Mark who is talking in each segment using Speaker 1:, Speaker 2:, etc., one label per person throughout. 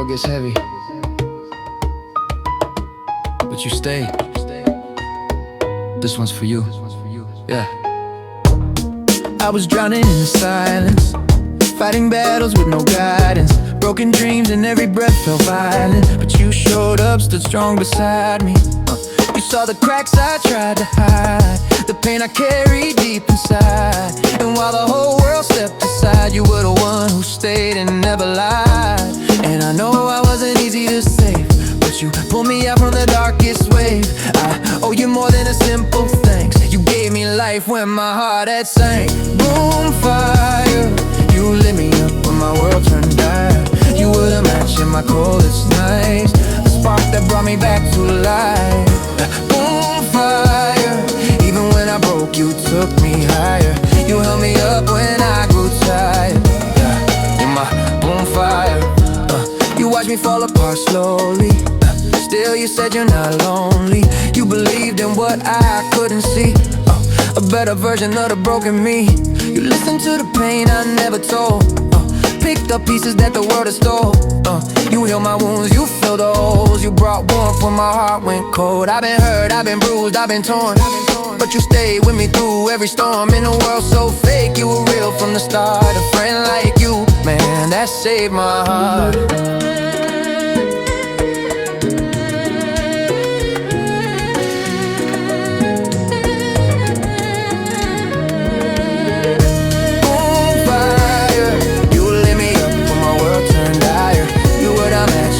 Speaker 1: world gets heavy, but you stay. This one's for you. Yeah. I was drowning in the silence, fighting battles with no guidance, broken dreams and every breath felt violent. But you showed up, stood strong beside me. You saw the cracks I tried to hide, the pain I carried deep inside. And while the whole world stepped aside, you were the one who stayed and never lied. And I know I wasn't easy to save, but you pulled me out from the darkest wave. I owe you more than a simple thanks. You gave me life when my heart had sank. Boom, fire, you lit me up when my world turned dire. You were the match in my coldest nights, a spark that brought me back to life. Boom, fire, even when I broke, you took me higher. You held me up when I grew tired. You're my boom fire. You watched me fall apart slowly, still you said you're not lonely. You believed in what I couldn't see, a better version of the broken me. You listened to the pain I never told, picked up pieces that the world had stole. You healed my wounds, you filled the holes. You brought warmth when my heart went cold. I've been hurt, I've been bruised, I've been torn, but you stayed with me through every storm. In a world so fake, you were real from the start. A friend like you, man, that saved my heart.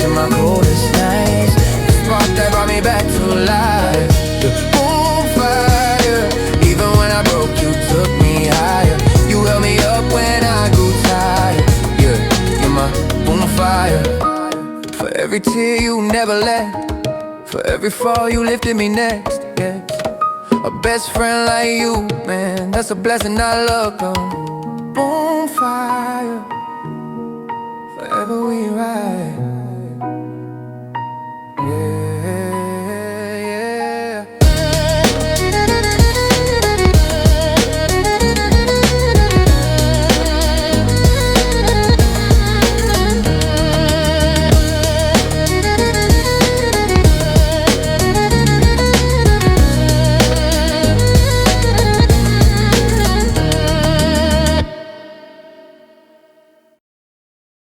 Speaker 1: My coldest nights, the spark that brought me back to life. The boom fire, even when I broke, you took me higher. You held me up when I grew tired. Yeah, you're my boom fire. For every tear you never let, for every fall you lifted me next. Yeah, a best friend like you, man, that's a blessing I look on. Boom fire, forever we ride.